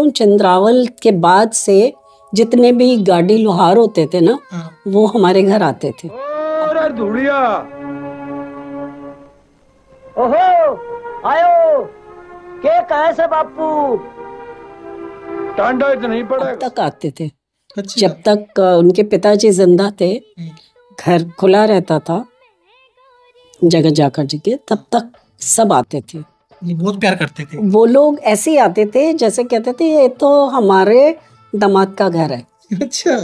चंद्रावल के बाद से जितने भी गाड़ी लोहार होते थे ना, वो हमारे घर आते थे। अरे धुड़िया, ओहो आयो, के कैसे बापू, टांडा नहीं पड़ा तक आते थे। जब तक उनके पिताजी जिंदा थे, घर खुला रहता था जगह जाकर जी के, तब तक सब आते थे। बहुत प्यार करते थे वो लोग। ऐसे ही आते थे जैसे कहते थे ये तो हमारे दामाद का घर है। अच्छा।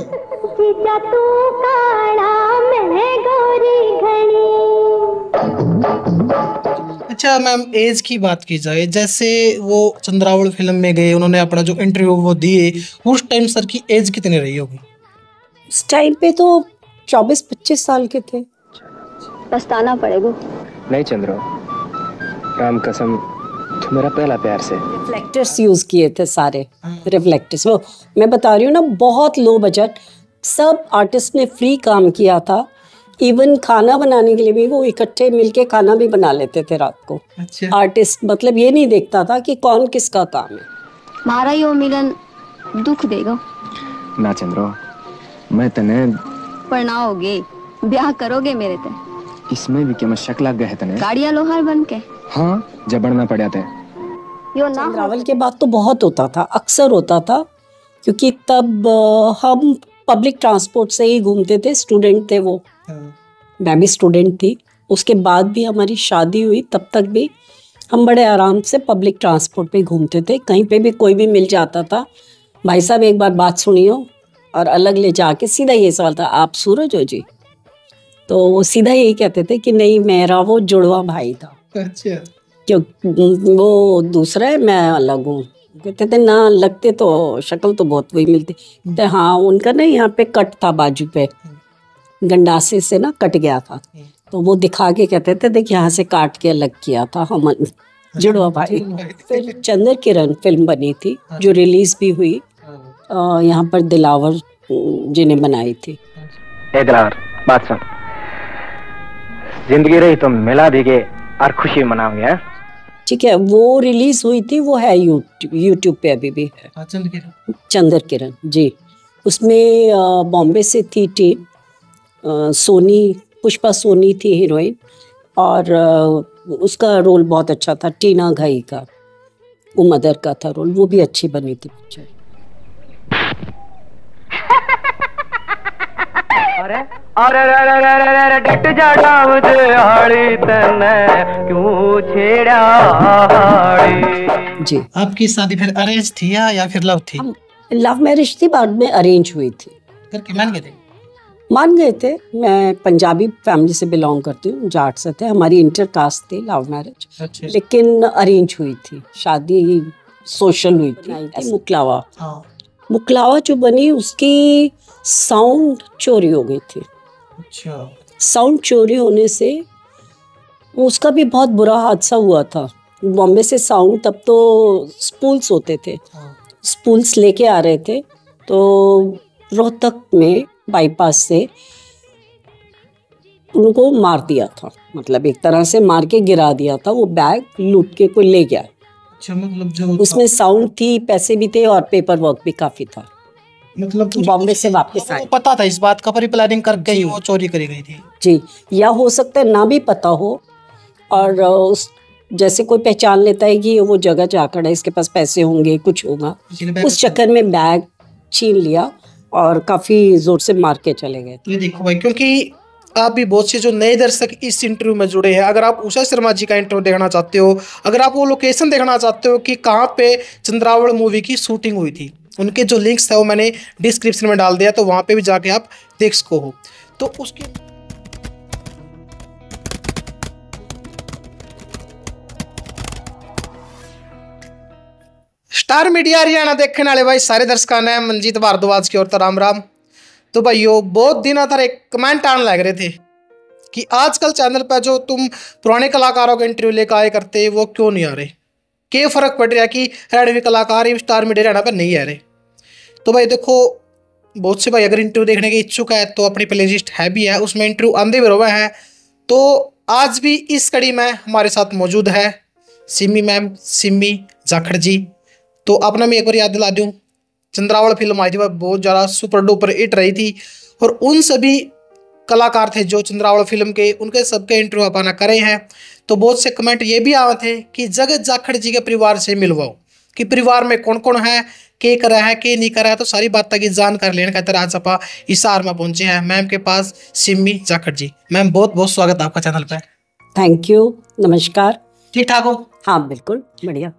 अच्छा मैम, एज की बात की जाए, जैसे वो चंद्रावल फिल्म में गए, उन्होंने अपना जो इंटरव्यू वो दिए, उस टाइम सर की एज कितनी रही होगी? उस टाइम पे तो 24-25 साल के थे। पछताना पड़ेगा। नहीं चंद्रो, राम कसम, तू मेरा पहला प्यार से। रिफ्लेक्टर्स यूज किए थे सारे, रिफ्लेक्टर्स। वो मैं बता रही हूँ ना, बहुत लो बजट, सब आर्टिस्ट ने फ्री काम किया था। इवन खाना बनाने के लिए भी वो इकट्ठे मिलके खाना भी बना लेते थे रात को। अच्छा। आर्टिस्ट मतलब ये नहीं देखता था कि कौन किसका काम है। मारा यो मिलन दुख देगा ना चंद्रो, मैं तने पर ना होगे, ब्याह करोगे मेरे ते। इसमें भी क्या शक लग गया है तने? गाड़ियां लोहार बन के। हाँ, जबड़ना पड़ा थे। यो ना चंद्रावल के बाद तो बहुत होता था, अक्सर होता था, क्योंकि तब हम पब्लिक ट्रांसपोर्ट से ही घूमते थे। स्टूडेंट थे वो, मैं भी स्टूडेंट थी। उसके बाद भी हमारी शादी हुई, तब तक भी हम बड़े आराम से पब्लिक ट्रांसपोर्ट पे घूमते थे। कहीं पे भी कोई भी मिल जाता था, भाई साहब एक बार बात सुनियो, और अलग ले जाके सीधा ये सवाल था, आप सूरज हो जी? तो वो सीधा यही कहते थे कि नहीं, मेरा वो जुड़वा भाई था। अच्छा। क्यों वो दूसरा है, मैं अलग हूँ। कहते थे ना, लगते तो शक्ल तो बहुत वही मिलती। तो हाँ, उनका ना यहाँ पे कट था, बाजू पे गंडासे से ना कट गया था, तो वो दिखा के कहते थे देख यहाँ से काट के अलग किया था हम, जुड़वा भाई। फिर चंद्र किरण फिल्म बनी थी जो रिलीज भी हुई, यहाँ पर दिलावर जी ने बनाई थी। दिलावर, बात सुन, जिंदगी रही तो मिला देंगे और खुशी मनाओगे। ठीक है, वो रिलीज हुई थी, वो है यूट्यूब पे अभी भी है। चंद्र किरण जी। उसमें बॉम्बे से थी टीम, सोनी, पुष्पा सोनी थी हीरोइन, और उसका रोल बहुत अच्छा था, टीना घई का, वो मदर का था रोल, वो भी अच्छी बनी थी पिक्चर। अरे अरे अरे अरे अरे डट जाड़ा मुझे हाड़ी तने क्यों छेड़ा हाड़ी। जी। आपकी शादी फिर अरेंज थी या फिर लव थी? लव मैरिज थी, बाद में अरेंज हुई थी। करके मान गए थे? मान गए थे। मैं पंजाबी फैमिली से बिलोंग करती हूँ, जाट से थे, हमारी इंटर कास्ट थी लव मैरिज। अच्छा। लेकिन अरेंज हुई थी, शादी सोशल हुई थी। मुकलावा, मुकलावा जो बनी, उसकी साउंड चोरी हो गई थी। अच्छा। साउंड चोरी होने से उसका भी बहुत बुरा हादसा हुआ था। बॉम्बे से साउंड, तब तो स्पूल्स होते थे, स्पूल्स लेके आ रहे थे, तो रोहतक में बाईपास से उनको मार दिया था, मतलब एक तरह से मार के गिरा दिया था। वो बैग लूट के कोई ले गया। अच्छा, मतलब जो उसमें साउंड थी, पैसे भी थे, और पेपर वर्क भी काफी था। मतलब बॉम्बे से वापस आए, पता था इस बात का, पर प्लानिंग करके ही वो चोरी करी गई थी। जी, या हो सकता है ना भी पता हो, और उस जैसे कोई पहचान लेता है कि वो जगह जाकर है, इसके पास पैसे होंगे, कुछ होगा, उस चक्कर में बैग छीन लिया और काफी जोर से मार के चले गए। ये देखो भाई, क्योंकि आप भी बहुत से जो नए दर्शक इस इंटरव्यू में जुड़े हैं, अगर आप उषा शर्मा जी का इंटरव्यू देखना चाहते हो, अगर आप वो लोकेशन देखना चाहते हो कि कहाँ पे चंद्रावल मूवी की शूटिंग हुई थी, उनके जो लिंक्स है वो मैंने डिस्क्रिप्शन में डाल दिया, तो वहाँ पे भी जाके आप देख सको हो। तो उसके स्टार मीडिया हरियाणा देखने वाले भाई सारे दर्शकों ने मनजीत भारद्वाज की ओर तो राम राम। तो भाइयों, बहुत दिन तक एक कमेंट आने लग रहे थे कि आजकल चैनल पर जो तुम पुराने कलाकारों के इंटरव्यू लेकर आए करते, वो क्यों नहीं आ रहे, क्या फर्क पड़ रहा है कि हरियाणवी कलाकार स्टार मीडिया हरियाणा पर नहीं आ रहे। तो भाई देखो, बहुत से भाई अगर इंटरव्यू देखने के इच्छुक है तो अपनी प्लेलिस्ट है भी है, उसमें इंटरव्यू आंधे भी हुए हैं। तो आज भी इस कड़ी में हमारे साथ मौजूद है सिमी मैम, सिमी जाखड़ जी। तो आपने मैं एक बार याद दिला दूँ, चंद्रावल फिल्म आई थी, वह बहुत ज़्यादा सुपर डुपर हिट रही थी, और उन सभी कलाकार थे जो चंद्रावल फिल्म के, उनके सबके इंटरव्यू अपना करे हैं। तो बहुत से कमेंट ये भी आए थे कि जगत जाखड़ जी के परिवार से मिलवाओ, कि परिवार में कौन कौन है, के करा है, के नहीं करा है। तो सारी बातें की जानकारी लेने खातिर आज आप हिसार में पहुंचे हैं मैम के पास, सिमी जाखड़ जी। मैम बहुत बहुत स्वागत आपका चैनल पे। थैंक यू, नमस्कार। ठीक ठाक हो? हाँ बिल्कुल बढ़िया।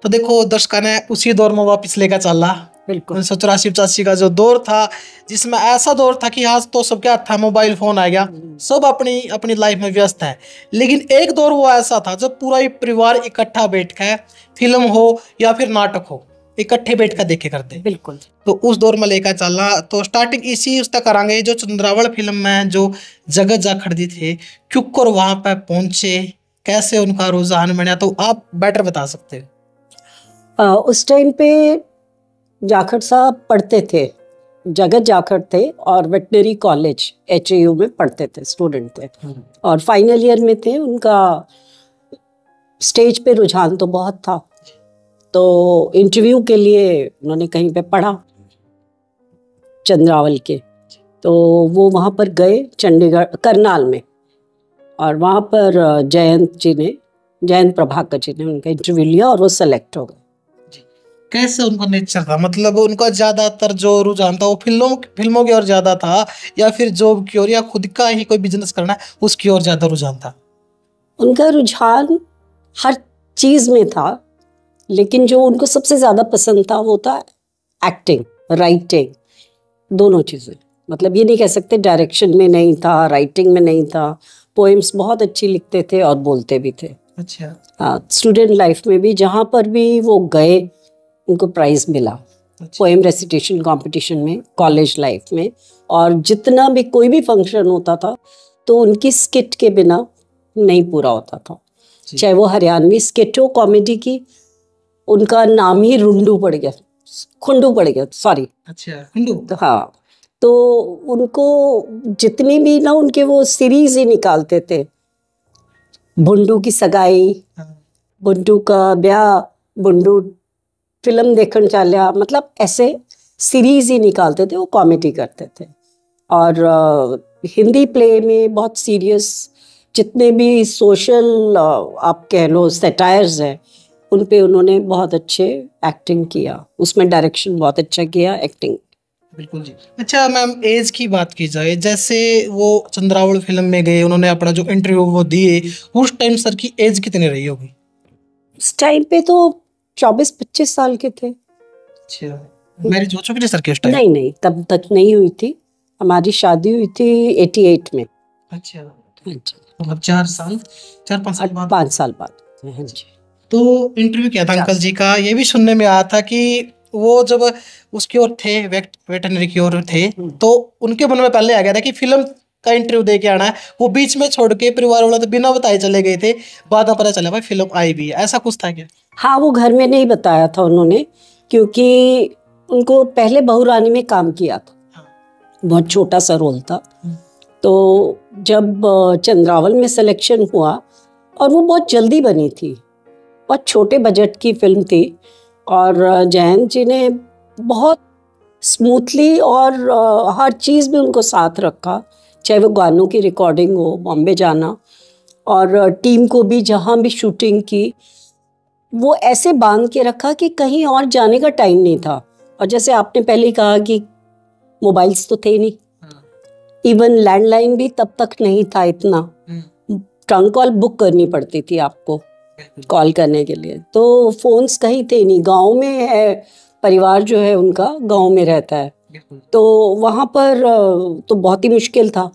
तो देखो दर्शकों ने उसी दौर में वापिस लेकर चला, बिल्कुल 1984-85 का जो दौर था, जिसमें ऐसा दौर था कि आज तो सबके हाथ में मोबाइल फोन आ गया, सब अपनी अपनी लाइफ में व्यस्त है। लेकिन एक दौर वो ऐसा था जब पूरा ही परिवार इकट्ठा बैठ कर फिल्म हो या फिर नाटक हो, इकट्ठे बैठ कर देखे करते। बिल्कुल। तो उस दौर में लेकर चलना, तो स्टार्टिंग इसी उस तक करांगे जो चंद्रावल फिल्म में जो जगत जाखड़ जी थे, क्यों कर वहां पर पहुंचे, कैसे उनका रुझान बना, तो आप बेटर बता सकते हो। उस टाइम पे जाखड़ साहब पढ़ते थे, जगत जाखड़ थे और वेटनरी कॉलेज HAU में पढ़ते थे, स्टूडेंट थे और फाइनल ईयर में थे। उनका स्टेज पे रुझान तो बहुत था, तो इंटरव्यू के लिए उन्होंने कहीं पे पढ़ा चंद्रावल के, तो वो वहाँ पर गए चंडीगढ़ करनाल में, और वहाँ पर जयंत प्रभाकर जी ने उनका इंटरव्यू लिया और वो सेलेक्ट हो गए। कैसे उनका नेचर था, मतलब उनका ज्यादातर जो रुझान था वो फिल्मों की ओर ज्यादा था, या फिर जॉब की ओर, या खुद का ही कोई बिजनेस करना है उसकी ओर ज्यादा रुझान था? उनका रुझान हर चीज में था, लेकिन जो उनको सबसे ज्यादा पसंद था वो था एक्टिंग, राइटिंग, दोनों चीजें। मतलब ये नहीं कह सकते डायरेक्शन में नहीं था, राइटिंग में नहीं था। पोएम्स बहुत अच्छी लिखते थे और बोलते भी थे। अच्छा। हाँ, स्टूडेंट लाइफ में भी जहाँ पर भी वो गए उनको प्राइज मिला। अच्छा। पोएम रेसिटेशन कंपटीशन में, कॉलेज लाइफ में, और जितना भी कोई भी फंक्शन होता था तो उनकी स्किट के बिना नहीं पूरा होता था। चाहे वो हरियाणवी स्किट हो कॉमेडी की, उनका नाम ही रुंडू पड़ गया, खुंडू पड़ गया, सॉरी। अच्छा, खुंडू। तो हाँ, तो उनको जितनी भी ना उनके वो सीरीज ही निकालते थे, बुंडू की सगाई, बुंडू का ब्याह, बुंडू फिल्म देखने चालिया, मतलब ऐसे सीरीज ही निकालते थे, वो कॉमेडी करते थे। और हिंदी प्ले में बहुत सीरियस जितने भी सोशल आप कह लो सेटायर्स हैं, उन पे उन्होंने बहुत अच्छे एक्टिंग किया, उसमें डायरेक्शन बहुत अच्छा किया, एक्टिंग। बिल्कुल जी। अच्छा मैम, एज की बात की जाए, जैसे वो चंद्रावल फिल्म में गए, उन्होंने अपना जो इंटरव्यू वो दिए, उस टाइम सर की एज कितनी रही होगी? उस टाइम पे तो 24-25 साल के थे। अच्छा, मैरिज हो चुकी थी सर के उस टाइम? नहीं नहीं, तब तक नहीं हुई थी, हमारी शादी हुई थी 88 में। अच्छा, मतलब 4-5 साल बाद? 5 साल बाद। हाँ जी। तो इंटरव्यू किया था अंकल जी का, ये भी सुनने में आया था कि वो जब उसकी ओर थे, वेटनरी की ओर थे, तो उनके मन में पहले आ गया था कि फिल्म का इंटरव्यू दे के आना है। वो बीच में छोड़ के परिवार वाले तो बिना बताए चले गए थे, बाद में पता चला भाई फिल्म आई भी है, ऐसा कुछ था क्या? हाँ, वो घर में नहीं बताया था उन्होंने, क्योंकि उनको पहले बहू रानी में काम किया था, बहुत छोटा सा रोल था। तो जब चंद्रावल में सिलेक्शन हुआ, और वो बहुत जल्दी बनी थी, बहुत छोटे बजट की फिल्म थी, और जयंत जी ने बहुत स्मूथली और हर चीज़ में उनको साथ रखा, चाहे वो गानों की रिकॉर्डिंग हो, बॉम्बे जाना, और टीम को भी जहाँ भी शूटिंग की, वो ऐसे बांध के रखा कि कहीं और जाने का टाइम नहीं था। और जैसे आपने पहले ही कहा कि मोबाइल्स तो थे नहीं, इवन लैंडलाइन भी तब तक नहीं था इतना, ट्रंक कॉल बुक करनी पड़ती थी आपको कॉल करने के लिए, तो फोन्स कहीं थे नहीं। गांव में है, परिवार जो है उनका गांव में रहता है, तो वहाँ पर तो बहुत ही मुश्किल था,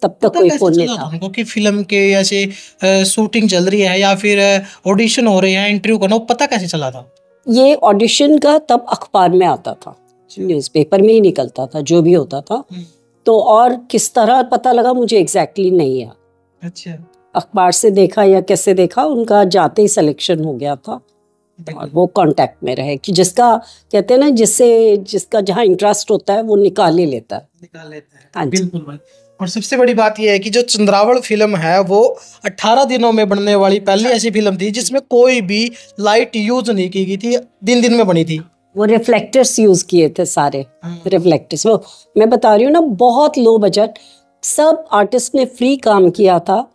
तब तक कोई फोन नहीं था। उनको कि फिल्म के ऐसे शूटिंग चल रही है या फिर ऑडिशन हो रहे हैं, इंटरव्यू करना, वो पता कैसे चला था? ये ऑडिशन का तब अखबार में आता था, न्यूज़पेपर में ही निकलता था जो भी होता था। तो और किस तरह पता लगा मुझे एग्जैक्टली नहीं याद। अच्छा, अखबार से देखा या कैसे देखा, उनका जाते ही सिलेक्शन हो गया था, और वो कांटेक्ट में रहे कि जिसका कहते हैं ना, जिसका जहाँ इंटरेस्ट होता है वो निकाल ही लेता है। हाँ जी। बिल्कुल भाई। और सबसे बड़ी बात यह है कि जो चंद्रावल फिल्म है वो 18 दिनों में बनने वाली पहली ऐसी फिल्म थी जिसमें कोई भी लाइट यूज नहीं की गई थी, दिन दिन में बनी थी। वो रिफ्लेक्टर्स यूज किए थे सारे, रिफ्लेक्टर्स। वो मैं बता रही हूँ ना, बहुत लो बजट, सब आर्टिस्ट ने फ्री काम किया था।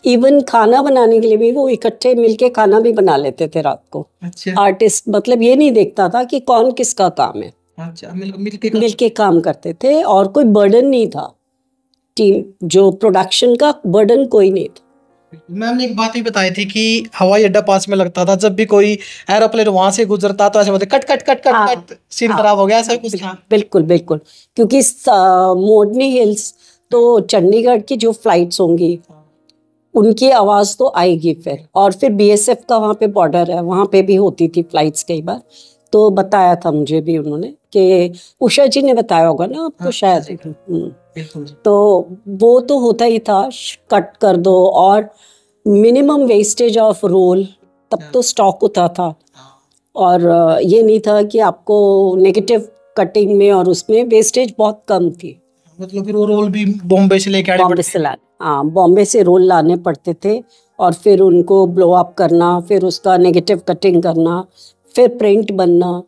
इवन खाना बनाने के लिए भी वो इकट्ठे मिलके खाना भी बना लेते थे रात को। अच्छा। आर्टिस्ट मतलब ये नहीं देखता था कि कौन किसका काम है। अच्छा, मिलके काम करते थे और कोई बर्डन नहीं था। टीम जो प्रोडक्शन का बर्डन कोई नहीं था। मैम ने एक बात भी बताई थी कि हवाई अड्डा पास में लगता था, जब भी कोई एरोप्लेन वहां से गुजरता तो ऐसे बोलते cut cut cut cut cut, scene खराब हो गया, ऐसा कुछ था। बिल्कुल बिल्कुल, क्योंकि मोरनी हिल्स तो चंडीगढ़ की जो फ्लाइट्स होंगी उनकी आवाज तो आएगी फिर। और फिर बीएसएफ का वहाँ पे बॉर्डर है, वहाँ पे भी होती थी फ्लाइट्स कई बार। तो बताया था मुझे भी उन्होंने, कि उषा जी ने बताया होगा ना आपको शायद। तो वो तो होता ही था, कट कर दो, और मिनिमम वेस्टेज ऑफ रोल, तब तो स्टॉक होता था। और ये नहीं था कि आपको नेगेटिव कटिंग में और उसमें वेस्टेज बहुत कम थी। मतलब फिर वो रोल भी बॉम्बे से लेके आने बॉम्बे से हाँ, बॉम्बे से रोल लाने पड़ते थे और फिर उनको ब्लो अप करना, फिर उसका नेगेटिव कटिंग करना, फिर प्रिंट बनना,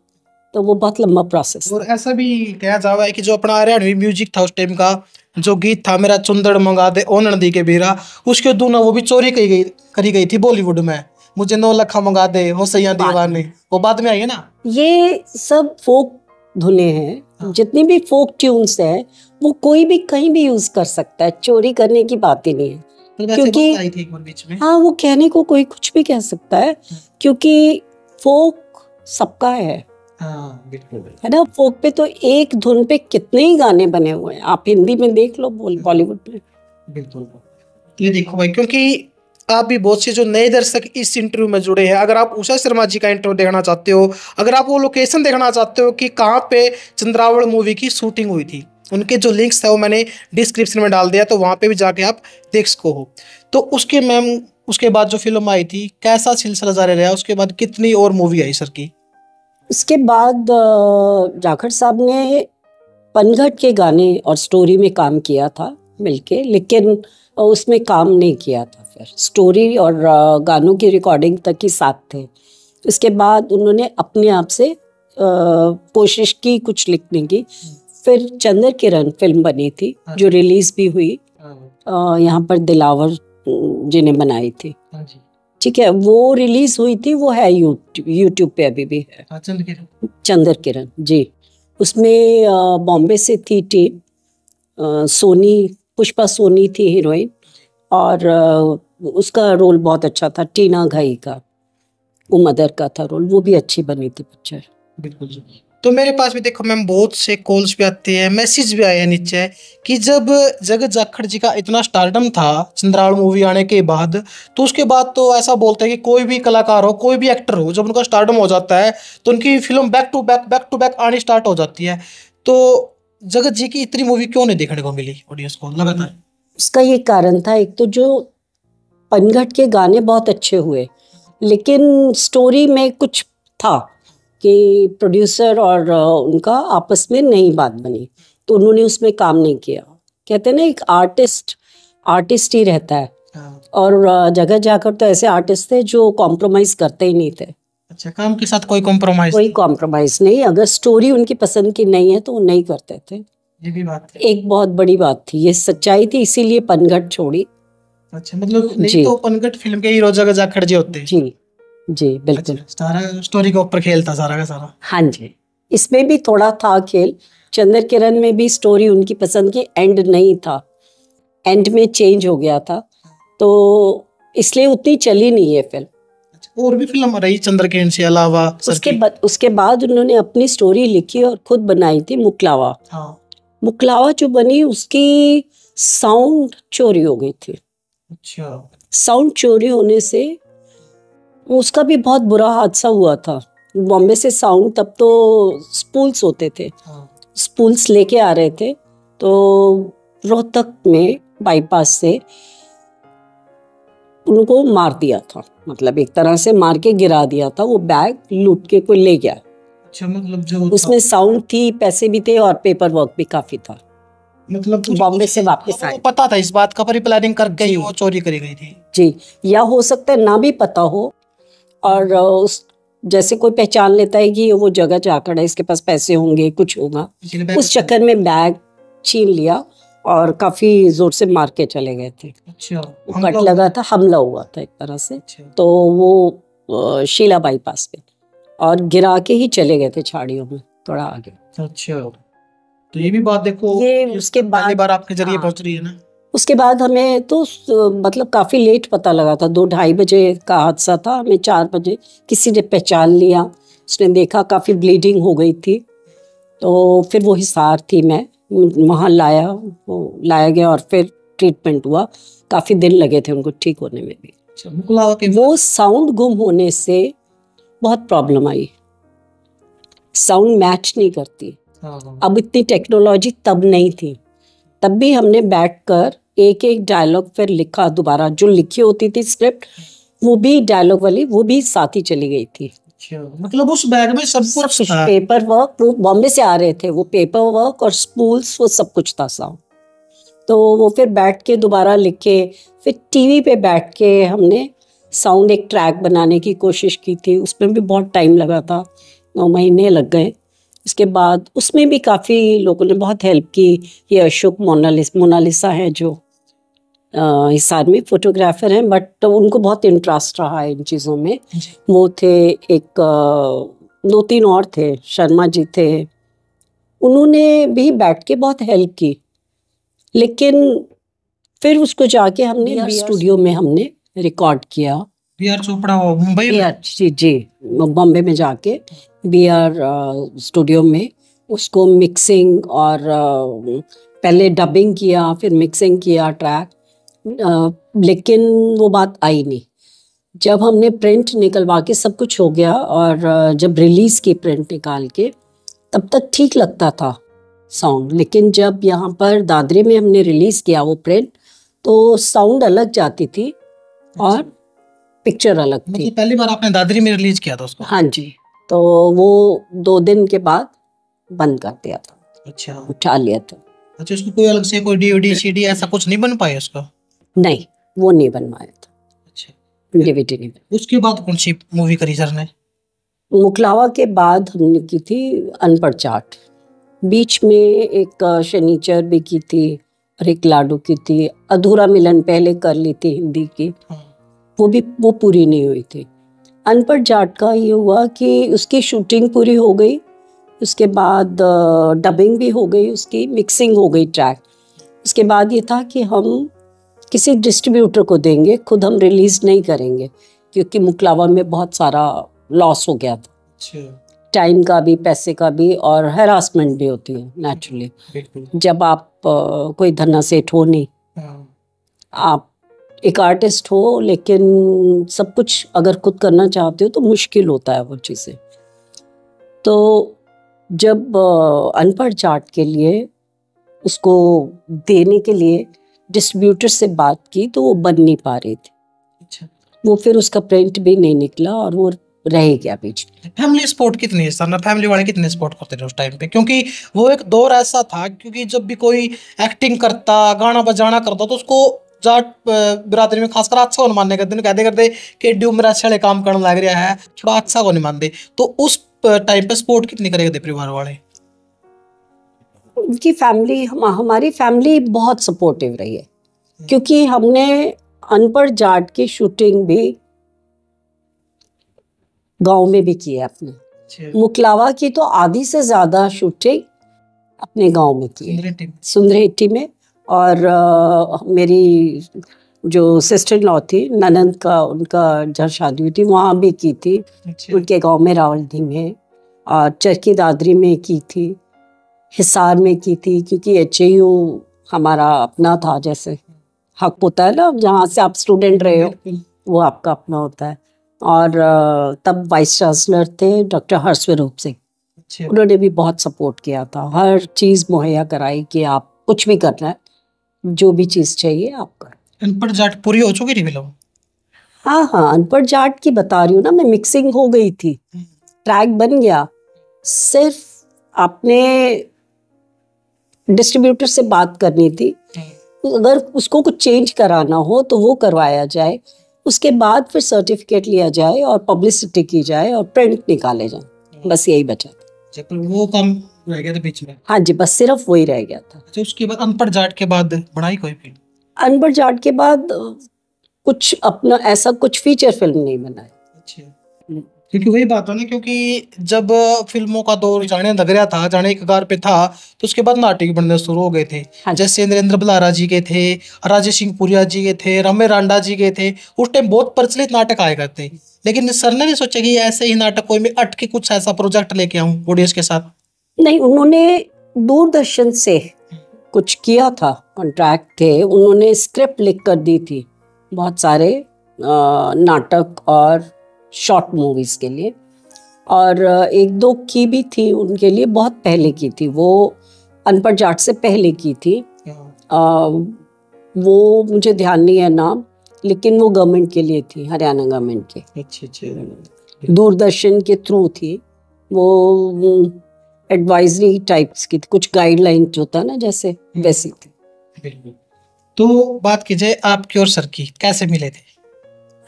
तो वो बहुत लंबा प्रोसेस। और ऐसा भी कहा जावा है कि जो अपना हरियाणवी म्यूजिक था उस टाइम का, जो गीत था मेरा चुंदड़ मंगा दे ओ नंदी के बीरा, उसके दूना वो भी चोरी करी गई थी बॉलीवुड में। मुझे 9 लखा मंगा दे हो सैया दीवानी, वो बाद में आई है ना। ये सब फोक धुने हैं। जितनी भी फोक ट्यून्स है वो कोई भी कहीं भी यूज कर सकता है, चोरी करने की बात ही नहीं है। क्योंकि आई थी एक बार बीच में। हाँ, वो कहने को कोई कुछ भी कह सकता है, क्योंकि फोक सबका है। हाँ, बिल्कुल है ना। फोक पे तो एक धुन पे कितने ही गाने बने हुए हैं, आप हिंदी में देख लो, बॉलीवुड में। बिल्कुल। ये देखो भाई, क्योंकि आप भी बहुत से जो नए दर्शक इस इंटरव्यू में जुड़े हैं, अगर आप उषा शर्मा जी का इंटरव्यू देखना चाहते हो, अगर आप वो लोकेशन देखना चाहते हो कि कहाँ पे चंद्रावल मूवी की शूटिंग हुई थी, उनके जो लिंक्स है वो मैंने डिस्क्रिप्शन में डाल दिया, तो वहाँ पे भी जाके आप देख सको हो। तो उसके मैम उसके बाद जो फिल्म आई थी, कैसा सिलसिला जारी रहा, उसके बाद कितनी और मूवी आई सर की? उसके बाद जाखड़ साहब ने पनघट के गाने और स्टोरी में काम किया था मिलके, लेकिन उसमें काम नहीं किया था। फिर स्टोरी और गानों की रिकॉर्डिंग तक ही साथ थे। उसके बाद उन्होंने अपने आप से कोशिश की कुछ लिखने की। फिर चंद्र किरण फिल्म बनी थी जो रिलीज भी हुई, यहाँ पर दिलावर जी ने बनाई थी। ठीक है, वो रिलीज हुई थी, वो है यूट्यूब पे अभी भी है। चंद्र किरण जी। उसमें बॉम्बे से थी टीम, सोनी, पुष्पा सोनी थी हीरोइन, और उसका रोल बहुत अच्छा था, टीना घई का, वो मदर का था रोल, वो भी अच्छी बनी थी पिक्चर। बिल्कुल जी। तो मेरे पास भी देखो मैम बहुत से कॉल्स भी आते हैं, मैसेज भी आए हैं नीचे कि जब जगत जाखड़ जी का इतना स्टारडम था चंद्रावल मूवी आने के बाद, तो उसके बाद तो ऐसा बोलते हैं कि कोई भी कलाकार हो, कोई भी एक्टर हो, जब उनका स्टारडम हो जाता है तो उनकी फिल्म बैक टू बैक आनी स्टार्ट हो जाती है। तो जगत जी की इतनी मूवी क्यों नहीं देखने को मिली ऑडियंस को लगातार? उसका ये कारण था, एक तो जो पनघट के गाने बहुत अच्छे हुए, लेकिन स्टोरी में कुछ था कि प्रोड्यूसर और उनका आपस में नई बात बनी, तो उन्होंने उसमें काम नहीं किया। कहते हैं ना, एक आर्टिस्ट ही रहता है, और जगह जाकर तो ऐसे आर्टिस्ट थे जो कॉम्प्रोमाइज करते ही नहीं थे। अच्छा, काम के साथ कोई कॉम्प्रोमाइज नहीं, अगर स्टोरी उनकी पसंद की नहीं है तो वो नहीं करते थे। ये भी बात है। एक बहुत बड़ी बात थी, ये सच्चाई थी, इसीलिए पनघट छोड़ी। अच्छा, मतलब नहीं तो पनघट फिल्म के हीरो जगत जाखड़ जी होते। जी जी बिल्कुल। सारा स्टोरी के ऊपर खेल था सारा का सारा। हाँ जी, इसमें भी थोड़ा था खेल। चंद्र किरण में भी स्टोरी उनकी पसंद की एंड नहीं था, एंड में चेंज हो गया था, तो इसलिए उतनी चली नहीं है फिल्म। और भी फिल्म रही चंद्र किरण से अलावा? उसके बाद उन्होंने अपनी स्टोरी लिखी और खुद बनाई थी, मुकलावा। मुकलावा जो बनी, उसकी साउंड चोरी हो गई थी। अच्छा। साउंड चोरी होने से उसका भी बहुत बुरा हादसा हुआ था। बॉम्बे से साउंड, तब तो स्पूल्स होते थे, स्पूल्स लेके आ रहे थे, तो रोहतक में बाईपास से उनको मार दिया था, मतलब एक तरह से मार के गिरा दिया था। वो बैग लूट के कोई ले गया। अच्छा, मतलब जो उसमें साउंड थी, पैसे भी थे और पेपर वर्क भी काफी था। मतलब बॉम्बे से वापस आए, पता था इस बात का, पर प्लानिंग करके ही वो चोरी करी गई थी जी। या हो सकता है ना भी पता हो, और उस जैसे कोई पहचान लेता है कि वो जगह जाकर है, इसके पास पैसे होंगे, कुछ होगा, उस चक्कर में बैग छीन लिया और काफी जोर से मार के चले गए थे। अच्छा, कट लगा था, हमला हुआ था एक तरह से। अच्छा। तो वो शीला बाईपास पे, और गिरा के ही चले गए थे झाड़ियों में थोड़ा आगे। अच्छा, तो ये भी बात देखो, ये उसके बाद पहली बार आपके जरिए हाँ, पहुंच रही है ना। उसके बाद हमें तो मतलब काफी लेट पता लगा था। 2-2:30 बजे का हादसा था, हमें 4 बजे किसी ने पहचान लिया, उसने देखा काफी ब्लीडिंग हो गई थी। तो फिर वो हिसार थी, मैं वहाँ लाया गया और फिर ट्रीटमेंट हुआ। काफी दिन लगे थे उनको ठीक होने में भी। वो साउंड गुम होने से बहुत प्रॉब्लम आई, साउंड मैच नहीं करती। अब इतनी टेक्नोलॉजी तब नहीं थी, तब भी हमने बैठकर एक एक डायलॉग फिर लिखा दोबारा। जो लिखी होती थी स्क्रिप्ट, वो भी डायलॉग वाली, वो भी साथ ही चली गई थी। अच्छा, मतलब उस बैग में सब कुछ था। पेपर वर्क, वो बॉम्बे से आ रहे थे, वो पेपर वर्क और स्पूल्स, वो सब कुछ था साउंड। तो वो फिर बैठ के दोबारा लिखे। फिर टीवी पे बैठ के हमने साउंड एक ट्रैक बनाने की कोशिश की थी, उसमें भी बहुत टाइम लगा था, 9 महीने लग गए। उसके बाद उसमें भी काफ़ी लोगों ने बहुत हेल्प की। ये अशोक मोनालिसा है जो हिसार में फोटोग्राफर हैं, बट उनको बहुत इंटरेस्ट रहा है इन चीज़ों में। वो थे, एक 2-3 और थे, शर्मा जी थे, उन्होंने भी बैठ के बहुत हेल्प की। लेकिन फिर उसको जाके हमने स्टूडियो में हमने रिकॉर्ड किया। BR चोपड़ा मुंबई में? जी, बॉम्बे में जाके BR स्टूडियो में उसको मिक्सिंग और पहले डबिंग किया, फिर मिक्सिंग किया ट्रैक। लेकिन वो बात आई नहीं। जब हमने प्रिंट निकलवा के सब कुछ हो गया, और जब रिलीज़ की प्रिंट निकाल के, तब तक ठीक लगता था साउंड। लेकिन जब यहाँ पर दादरी में हमने रिलीज़ किया वो प्रिंट, तो साउंड अलग जाती थी और पिक्चर अलग थी। मतलब पहली बार आपने दादरी में रिलीज किया था उसको? हाँ जी। तो वो 2 दिन के बाद बंद कर दिया था। अच्छा, उठा लिया था। अच्छा, उसको कोई अलग से कोई DVD CD ऐसा कुछ नहीं बन पाया उसका? नहीं, वो नहीं बनवाया था। अच्छा, DVD नहीं बना। उसके बाद कौन सी मूवी करी सर ने? मुकलावा के बाद हमने की थी अनपढ़ जाट। बीच में एक शनिचर भी की थी और एक लाडू की थी। अधूरा मिलन पहले कर ली थी हिंदी की, वो पूरी नहीं हुई थी। अनपढ़ जाट का ये हुआ कि उसकी शूटिंग पूरी हो गई, उसके बाद डबिंग भी हो गई, उसकी मिक्सिंग हो गई ट्रैक। उसके बाद ये था कि हम किसी डिस्ट्रीब्यूटर को देंगे, खुद हम रिलीज़ नहीं करेंगे, क्योंकि मुकलावा में बहुत सारा लॉस हो गया था। अच्छा। टाइम का भी, पैसे का भी, और हैरासमेंट भी होती है नेचुरली। जब आप कोई धन्ना सेठ हो नहीं, आप एक आर्टिस्ट हो, लेकिन सब कुछ अगर खुद करना चाहते हो तो मुश्किल होता है वो चीज़ें। तो जब अनपढ़ जाट के लिए उसको देने के लिए डिस्ट्रीब्यूटर से बात की, तो वो बन नहीं पा रही थी। अच्छा। वो फिर उसका प्रिंट भी नहीं निकला और वो रह गया बीच में। फैमिली सपोर्ट कितनी है सर ना? फैमिली वाले कितने सपोर्ट करते थे उस टाइम पे? क्योंकि वो एक दौर ऐसा था, क्योंकि जब भी कोई एक्टिंग करता, गाना बजाना करता, तो उसको जाट बिरादरी में खासकर अच्छा को मानने करते, कहते करते कि ड्यू मेरा अच्छा काम करने लग रहा है, थोड़ा अच्छा को नहीं मानते। तो उस टाइम पे सपोर्ट कितनी करेंगे परिवार वाले? उनकी फैमिली, हमारी फैमिली बहुत सपोर्टिव रही है, क्योंकि हमने अनपढ़ जाट की शूटिंग भी गांव में भी की है अपने। मुकलावा की तो आधी से ज़्यादा शूटिंग अपने गांव में की है, सुंदरेटी में। और मेरी जो सिस्टर इन लॉ थी, ननंद का, उनका जहाँ शादी हुई थी वहाँ भी की थी। उनके गांव में रावलडी में, और चरखी दादरी में की थी, हिसार में की थी, क्योंकि HAU हमारा अपना था, जैसे हक होता है ना, जहाँ से आप स्टूडेंट रहे हो वो आपका अपना होता है। और तब वाइस चांसलर थे डॉक्टर हर्षस्वरूप सिंह। उन्होंने भी बहुत सपोर्ट किया था, हर चीज़ मुहैया कराई कि आप कुछ भी करना है, जो भी चीज़ चाहिए आप करो। अनपढ़ जाट पूरी हो चुकी थी फिल्म? हाँ हाँ, अनपढ़ जाट की बता रही हूँ ना मैं, मिक्सिंग हो गई थी, ट्रैक बन गया, सिर्फ आपने डिस्ट्रीब्यूटर से बात करनी थी, अगर उसको कुछ चेंज कराना हो तो वो करवाया जाए, उसके बाद फिर सर्टिफिकेट लिया जाए और पब्लिसिटी की जाए और प्रिंट निकाले जाए, बस यही बचा था। वो काम रह गया था बीच में। हाँ जी, बस सिर्फ वही रह गया था। अच्छा, उसके बाद अनपढ़ जाट के बाद बनाई कोई फिल्म? अनपढ़ जाट के बाद कुछ अपना ऐसा कुछ फीचर फिल्म नहीं बनाई। अच्छा, क्योंकि वही बात है ना, क्योंकि जब फिल्मों का दौर जाने लग रहा था, जाने एक कगार पे था, तो उसके बाद नाटक बनने शुरू हो गए थे। हाँ। जैसे नरेंद्र बलारा जी के थे, राजेश सिंह पुरिया जी के थे, रमे रांडा जी के थे, उस टाइम बहुत प्रचलित नाटक आए करते। लेकिन सर ने नहीं सोचा कि ऐसे ही नाटक कोई में अटके कुछ ऐसा प्रोजेक्ट लेके आऊं ऑडियंस के साथ? नहीं, उन्होंने दूरदर्शन से कुछ किया था, कॉन्ट्रैक्ट थे, उन्होंने स्क्रिप्ट लिख कर दी थी बहुत सारे नाटक और शॉर्ट मूवीज के लिए, और एक दो की भी थी उनके लिए, बहुत पहले की थी वो, अनपढ़ जाट से पहले की थी। वो मुझे ध्यान नहीं है नाम, लेकिन वो गवर्नमेंट के लिए थी, हरियाणा गवर्नमेंट के। अच्छा, दूरदर्शन के थ्रू थी वो, एडवाइजरी टाइप्स की थी, कुछ गाइडलाइन जो होता है ना जैसे, वैसी थी। बिल्कुल। तो बात कीजिए आपकी और सर की, कैसे मिले थे?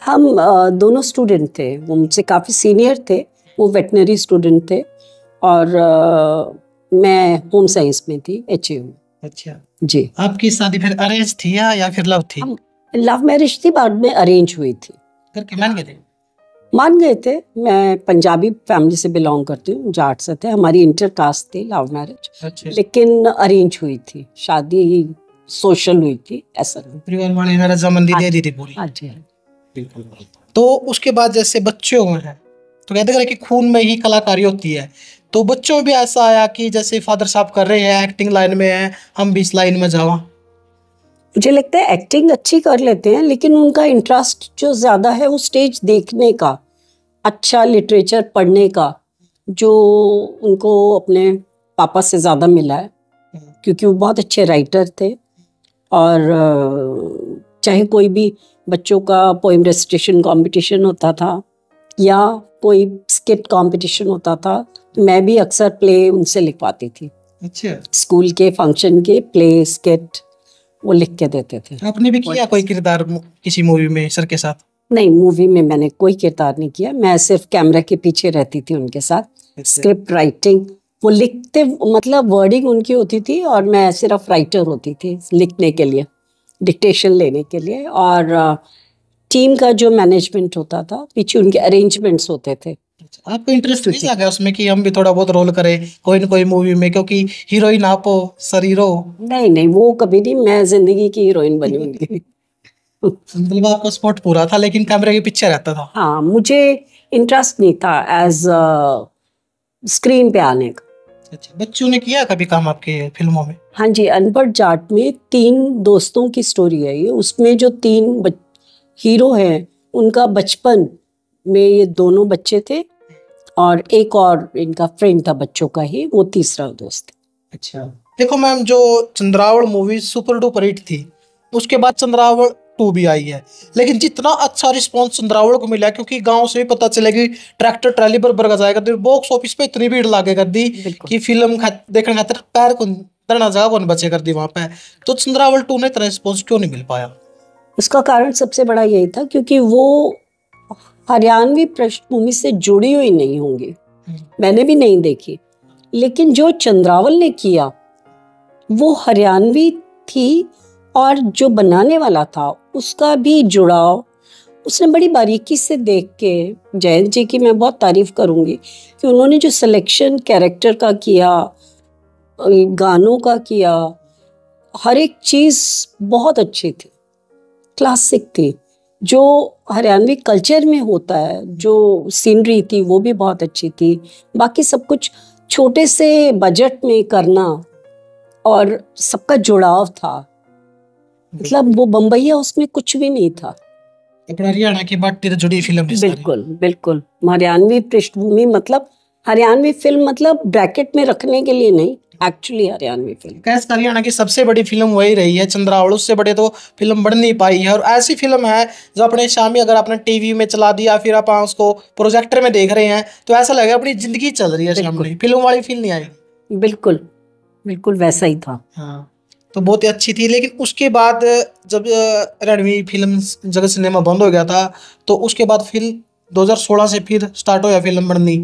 हम दोनों स्टूडेंट थे, वो मुझसे काफ़ी सीनियर थे, वो वेटनरी स्टूडेंट थे और मैं होम साइंस में थी, HAU में। अच्छा जी। आपकी शादी फिर अरेंज थी या फिर लव थी? लव मैरिज थी, बाद में अरेंज हुई थी। घर के मान गए थे? मान गए थे। मैं पंजाबी फैमिली से बिलोंग करती हूँ, जाट से थे, हमारी इंटर कास्ट थी, लव मैरिज। अच्छा। लेकिन अरेंज हुई थी, शादी सोशल हुई थी, ऐसा परिवार वाले ने रजामंदी दे दी थी पूरी? हाँ जी। बिल्कुल। तो उसके बाद जैसे बच्चे हुए हैं तो कहते हैं कि खून में ही कलाकारी होती है, तो बच्चों में भी ऐसा आया कि जैसे फादर साहब कर रहे हैं, एक्टिंग लाइन में है, हम भी इस लाइन में जावा? मुझे लगता है एक्टिंग अच्छी कर लेते हैं, लेकिन उनका इंटरेस्ट जो ज़्यादा है वो स्टेज देखने का, अच्छा लिटरेचर पढ़ने का, जो उनको अपने पापा से ज़्यादा मिला है, क्योंकि वो बहुत अच्छे राइटर थे। और चाहे कोई भी बच्चों का पोएम रेसिटेशन कंपटीशन होता था या कोई स्किट कंपटीशन होता था, तो मैं भी अक्सर प्ले उनसे लिखवाती थी। अच्छा। स्कूल के फंक्शन के प्ले स्किट वो लिख के देते थे। आपने भी किया कोई किरदार किसी मूवी में सर के साथ? नहीं, मूवी में मैंने कोई किरदार नहीं किया, मैं सिर्फ कैमरा के पीछे रहती थी उनके साथ। स्क्रिप्ट राइटिंग वो लिखते, मतलब वर्डिंग उनकी होती थी और मैं सिर्फ राइटर होती थी लिखने के लिए, डिक्टेशन लेने के लिए, और टीम का जो मैनेजमेंट होता था, पीछे उनके अरेंजमेंट्स होते थे। आपको इंटरेस्ट नहीं लगा उसमें कि हम भी थोड़ा बहुत रोल करें कोई न कोई मूवी में, क्योंकि हीरोइन आप हो, सर हीरो? नहीं नहीं, वो कभी नहीं, मैं जिंदगी की हीरोइन बनी उनकी। मतलब आपका स्पॉट पूरा था लेकिन कैमरे के पीछे रहता था? हाँ, मुझे इंटरेस्ट नहीं था एज स्क्रीन पे आने का। अच्छा, बच्चों ने किया कभी काम आपके फिल्मों में? हाँ जी, अनपढ़ जाट में 3 दोस्तों की स्टोरी है ये, उसमें जो 3 हीरो हैं उनका बचपन में ये दोनों बच्चे थे और एक और इनका फ्रेंड था बच्चों का ही, वो तीसरा दोस्त। अच्छा, देखो मैम, जो Chandrawal movie super duper hit थी, उसके बाद चंद्रावल 2 भी आई है, लेकिन जितना अच्छा रिस्पांस चंद्रावल को मिला, क्योंकि गांव से भी पता चलेगी ट्रैक्टर ट्रैली पर बरगा जाएगा, तो बॉक्स ऑफिस पे इतनी भीड़ लागे कर दी कि फिल्म देखने खातिर पैर को धरना जगह कौन बचे कर दी वहां पे। तो चंद्रावल 2 ने इतना रिस्पांस क्यों नहीं मिल पाया? उसका कारण सबसे बड़ा यही था क्योंकि वो हरियाणवी पृष्ठभूमि से जुड़ी हुई नहीं होंगी, मैंने भी नहीं देखी, लेकिन जो चंद्रावल ने किया वो हरियाणवी थी और जो बनाने वाला था उसका भी जुड़ाव उसने बड़ी बारीकी से देख के, जयंत जी की मैं बहुत तारीफ करूंगी कि उन्होंने जो सिलेक्शन कैरेक्टर का किया, गानों का किया, हर एक चीज़ बहुत अच्छी थी, क्लासिक थी, जो हरियाणवी कल्चर में होता है, जो सीनरी थी वो भी बहुत अच्छी थी। बाकी सब कुछ छोटे से बजट में करना और सबका जुड़ाव था, मतलब वो बम्बईया उसमें कुछ भी नहीं था। हरियाणा की बात जुड़ी फिल्म? बिल्कुल बिल्कुल, हरियाणवी पृष्ठभूमि, मतलब हरियाणवी फिल्म मतलब ब्रैकेट में रखने के लिए नहीं, एक्चुअली हरियाणवी फिल्म। कैसे हरियाणा की सबसे बड़ी फिल्म वही रही है चंद्रावल, उससे बड़े तो फिल्म बन नहीं पाई है। और ऐसी फिल्म है जो अपने शामी अगर आपने टीवी में चला दिया, फिर आप उसको प्रोजेक्टर में देख रहे हैं तो ऐसा लगेगा अपनी जिंदगी चल रही है सामने, फिल्म वाली फील नहीं आएगी। बिल्कुल बिल्कुल वैसा ही था। हाँ, तो बहुत ही अच्छी थी। लेकिन उसके बाद जब रणवीर फिल्म जगत सिनेमा बंद हो गया था, तो उसके बाद फिर 2016 से फिर स्टार्ट हुआ फिल्म बननी।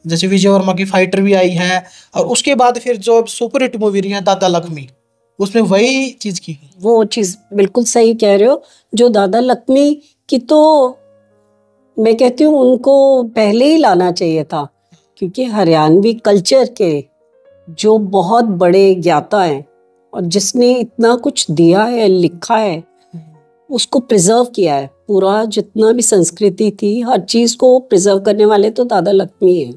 जैसे विजय वर्मा की फाइटर भी आई है, और उसके बाद फिर जो सुपर हिट मूवी रही है दादा लक्ष्मी, उसमें वही चीज की। वो चीज बिल्कुल सही कह रहे हो। जो दादा लक्ष्मी की तो मैं कहती हूँ उनको पहले ही लाना चाहिए था, क्योंकि हरियाणवी कल्चर के जो बहुत बड़े ज्ञाता हैं और जिसने इतना कुछ दिया है, लिखा है, उसको प्रिजर्व किया है। पूरा जितना भी संस्कृति थी, हर चीज को प्रिजर्व करने वाले तो दादा लक्ष्मी है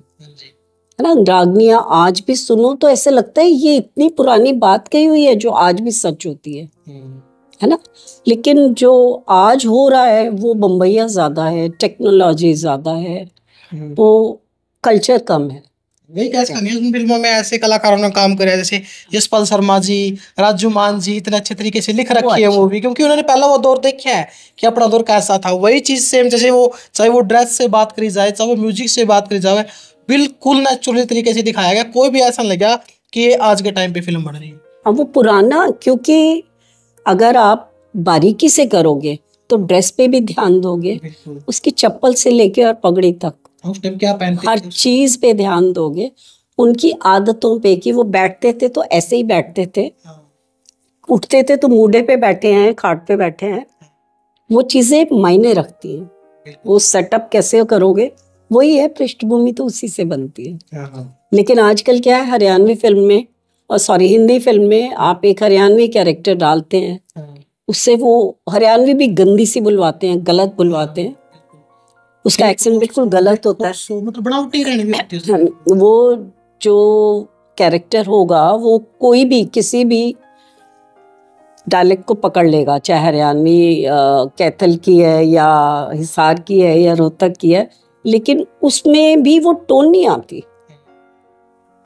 ना। रागनियां आज भी सुनो तो ऐसे लगता है ये इतनी पुरानी बात कही हुई है जो आज भी सच होती है ना। लेकिन जो आज हो रहा है वो बम्बैया ज्यादा है, टेक्नोलॉजी ज्यादा है, वो कल्चर कम है। वही कैसे उन फिल्मों में ऐसे कलाकारों ने काम करे जैसे यशपाल शर्मा जी, राजू मान जी, इतने अच्छे तरीके से लिख रखी है मूवी, क्योंकि उन्होंने पहला वो दौर देखा है कि अपना दौर कैसा था। वही चीज सेम, जैसे वो चाहे वो ड्रेस से बात करी जाए, चाहे वो म्यूजिक से बात करी जाए, बिल्कुल नेचुरल तरीके से दिखाया गया। कोई भी ऐसा नहीं लगा कि ये आज के टाइम पे फिल्म बन रही है। अब वो पुराना, क्योंकि अगर आप बारीकी से करोगे तो ड्रेस पे भी ध्यान दोगे, उसकी चप्पल से लेके और पगड़ी तक उस टाइम क्या पहनते हर चीज पे ध्यान दोगे, उनकी आदतों पे कि वो बैठते थे तो ऐसे ही बैठते थे, उठते थे तो मूडे पे बैठे हैं, खाट पे बैठे हैं, वो चीजें मायने रखती हैं। वो सेटअप कैसे करोगे वही है, पृष्ठभूमि तो उसी से बनती है। लेकिन आजकल क्या है, हरियाणवी फिल्म में और हिंदी फिल्म में आप एक हरियाणवी कैरेक्टर डालते हैं, उससे वो हरियाणवी भी गंदी सी बुलवाते हैं, गलत बुलवाते हैं, उसका एक्सेंट बिल्कुल गलत होता है, मतलब बनावटी रहने भी होती है। वो जो कैरेक्टर होगा वो कोई भी किसी भी डायलेक्ट को पकड़ लेगा, चाहे हरियाणवी कैथल की है या हिसार की है या रोहतक की है, लेकिन उसमें भी वो टोन नहीं आती,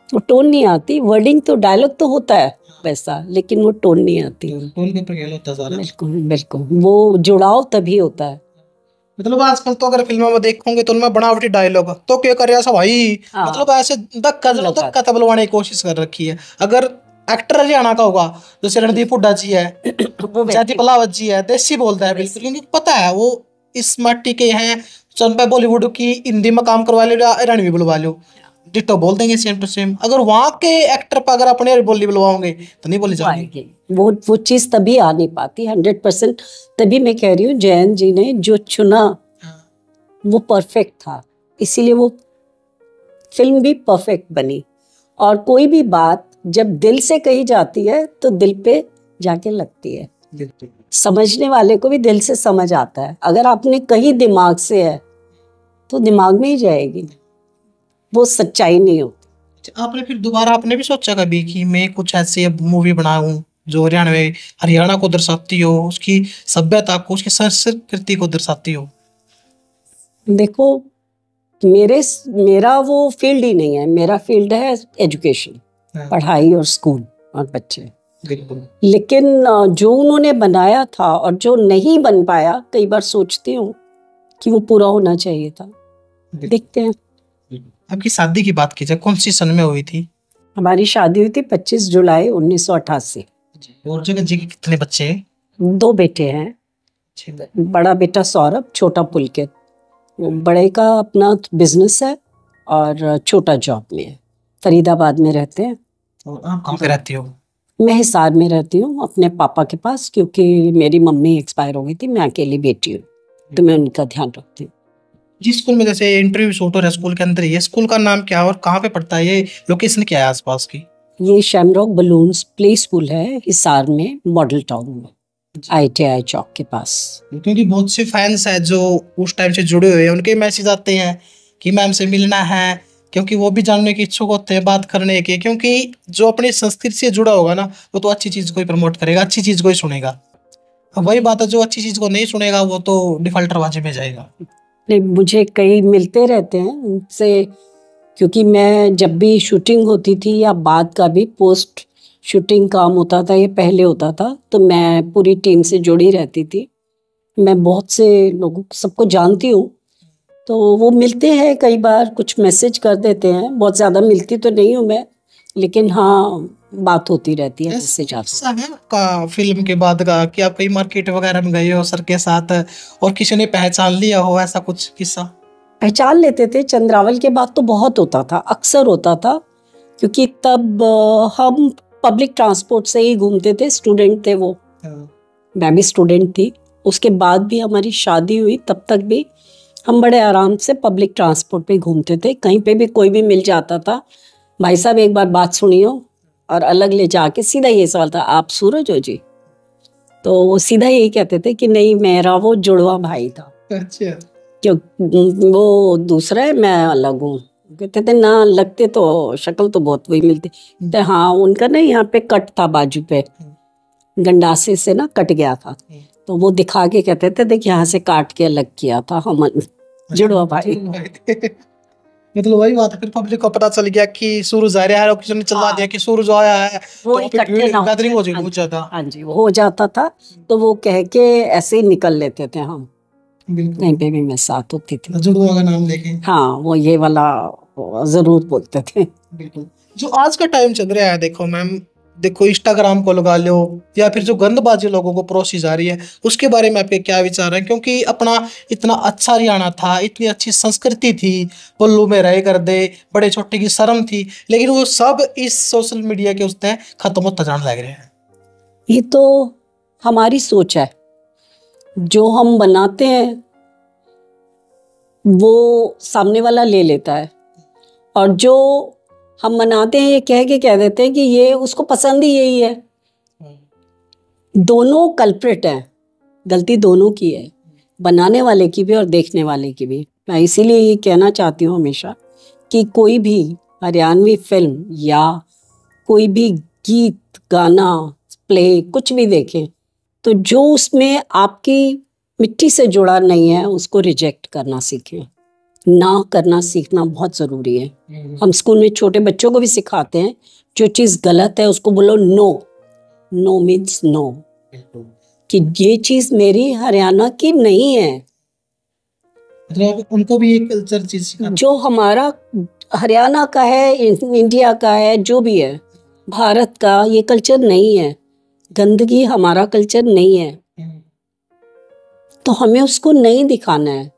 वो टोन नहीं आती। वर्डिंग तो डायलॉग तो होता है वैसा, लेकिन वो टोन नहीं आती। टोन के ऊपर खेल होता है सारा। बिल्कुल बिल्कुल, वो जुड़ाव तभी होता है। मतलब आजकल तो अगर फिल्मों में देखोगे तो उनमें बनावटी डायलॉग, तो क्या करे ऐसा भाई, मतलब ऐसे धक्का तबलवाने की कोशिश कर रखी है। अगर एक्टर हरियाणा का होगा, जैसे रणदीप हुड्डा जी है, जयदीप अलावत जी है, देसी बोलता है बिल्कुल, क्योंकि पता है वो इस माटी के हैं। चल बॉलीवुड की हिंदी में काम करवा लो, रणवीर बुलवा लो, डिट्टो बोल देंगे सेम टू सेम। अगर वहाँ के एक्टर पर अगर अपने बोली बुलवाओगे तो नहीं बोली जाएगी। वो चीज तभी आ नहीं पाती 100%। तभी मैं कह रही हूँ जयंत जी ने जो चुना वो परफेक्ट था, इसीलिए वो फिल्म भी परफेक्ट बनी। और कोई भी बात जब दिल से कही जाती है तो दिल पे जाके लगती है, समझने वाले को भी दिल से समझ आता है। अगर आपने कही दिमाग से है तो दिमाग में ही जाएगी, वो सच्चाई नहीं होती। आपने फिर दोबारा आपने भी सोचा कभी कि मैं कुछ ऐसी मूवी बनाऊं जो हरियाणा को दर्शाती हो, उसकी सभ्यता को, उसकी संस्कृति को दर्शाती हो? देखो मेरा वो फील्ड ही नहीं है, मेरा फील्ड है एजुकेशन, पढ़ाई और स्कूल और बच्चे। लेकिन जो उन्होंने बनाया था और जो नहीं बन पाया, कई बार सोचती हूँ कि वो पूरा होना चाहिए था। देखते हैं। आपकी शादी की बात की जाए, कौन सी सन में हुई थी? हमारी शादी हुई थी 25 जुलाई 1988। और जगह जी के कितने बच्चे हैं? 2 बेटे हैं, बड़ा बेटा सौरभ, छोटा पुलकित। बड़े का अपना बिजनेस है और छोटा जॉब में है, फरीदाबाद में रहते हैं। और आप कहाँ पे रहती हो? मैं हिसार में रहती हूँ अपने पापा के पास, क्योंकि मेरी मम्मी एक्सपायर हो गई थी, मैं अकेली बेटी हूँ तो मैं उनका ध्यान रखती हूँ। जिस स्कूल में जैसे इंटरव्यू शूट हो रहा है स्कूल के अंदर ही है, स्कूल का नाम क्या है और कहाँ पे पड़ता है? ये लोकेशन क्या है आसपास की? ये शैमरॉक बलून्स प्ले स्कूल है हिसार में, मॉडल टाउन में, ITI चौक के पास। क्योंकि बहुत से फैंस हैं जो उस टाइम से जुड़े हुए हैं, उनके मैसेज आते हैं कि मैम से मिलना है, क्योंकि वो भी जानने के इच्छुक होते हैं बात करने के। क्योंकि जो अपनी संस्कृति से जुड़ा होगा ना, वो तो अच्छी चीज को ही प्रमोट करेगा, अच्छी चीज को ही सुनेगा। अब वही बात है, जो अच्छी चीज को नहीं सुनेगा वो तो डिफॉल्टरबाजी में जाएगा। नहीं, मुझे कई मिलते रहते हैं, उनसे क्योंकि मैं जब भी शूटिंग होती थी या बाद का भी पोस्ट शूटिंग काम होता था, ये पहले होता था, तो मैं पूरी टीम से जुड़ी रहती थी। मैं बहुत से लोगों सबको जानती हूँ, तो वो मिलते हैं, कई बार कुछ मैसेज कर देते हैं। बहुत ज़्यादा मिलती तो नहीं हूँ मैं, लेकिन हाँ बात होती रहती है मैसेज ऐसा आपसे। है का फिल्म के बाद का कि आप कहीं मार्केट वगैरह में गए हो सर के साथ और किसी ने पहचान लिया हो, ऐसा कुछ किस्सा? पहचान लेते थे। चंद्रावल के बाद तो बहुत होता था, अक्सर होता था, क्योंकि तब हम पब्लिक ट्रांसपोर्ट से ही घूमते थे, स्टूडेंट थे वो, मैं भी स्टूडेंट थी। उसके बाद भी हमारी शादी हुई, तब तक भी हम बड़े आराम से पब्लिक ट्रांसपोर्ट पे घूमते थे। कहीं पे भी कोई भी मिल जाता था, भाई साहब एक बार बात सुनियो, और अलग ले जाके सीधा ये सवाल था, आप सूरज हो जी? तो वो सीधा यही कहते थे कि नहीं, मेरा वो जुड़वा भाई था, अच्छा। क्यों वो दूसरा है, मैं अलग हूँ। कहते थे ना, लगते तो शक्ल तो बहुत वही मिलती। तो हाँ, उनका ना यहाँ पे कट था बाजू पे, गंडासे से ना कट गया था, तो वो दिखा के कहते थे देख यहाँ से काट के अलग किया था हम, जुड़वा भाई। मतलब वही बात है, फिर पब्लिक को पता चल गया कि सूरज आ रहा है और किसी ने चलवा दिया कि सूरज आया है, वो तो फिर इकट्ठे ना हो गैदरिंग हो जाए। जाएगी बहुत ज्यादा। हाँ जी, वो हो जाता था, तो वो कह के ऐसे ही निकल लेते थे हम, बिल्कुल। कहीं पे भी मैं साथ होती थी। जुड़वा का नाम लेके। हाँ, वो ये वाला जरूर बोलते थे। बिल्कुल। जो आज का टाइम चल रहा है, देखो मैम, देखो इंस्टाग्राम को लगा लो या फिर जो गंदबाजी लोगों को परोसी जा रही है, उसके बारे में आपके क्या विचार हैं? क्योंकि अपना इतना अच्छा हरियाणा था, इतनी अच्छी संस्कृति थी, पल्लू में रह कर दे, बड़े छोटे की शर्म थी, लेकिन वो सब इस सोशल मीडिया के उससे खत्म होता जाने लग रहे हैं। ये तो हमारी सोच है, जो हम बनाते हैं वो सामने वाला ले लेता है, और जो हम बनाते हैं ये कह देते हैं कि ये उसको पसंद ही यही है। दोनों कल्प्रिट हैं, गलती दोनों की है, बनाने वाले की भी और देखने वाले की भी। मैं इसीलिए ये कहना चाहती हूँ हमेशा कि कोई भी हरियाणवी फिल्म या कोई भी गीत, गाना, प्ले, कुछ भी देखें, तो जो उसमें आपकी मिट्टी से जुड़ा नहीं है उसको रिजेक्ट करना सीखें। ना करना सीखना बहुत ज़रूरी है। हम स्कूल में छोटे बच्चों को भी सिखाते हैं, जो चीज़ गलत है उसको बोलो नो। नो मीन्स नो, कि ये चीज़ मेरी हरियाणा की नहीं है। मतलब उनको भी एक कल्चर चीज सिखाना। जो हमारा हरियाणा का है, इंडिया का है, जो भी है, भारत का ये कल्चर नहीं है। गंदगी हमारा कल्चर नहीं है, तो हमें उसको नहीं दिखाना है,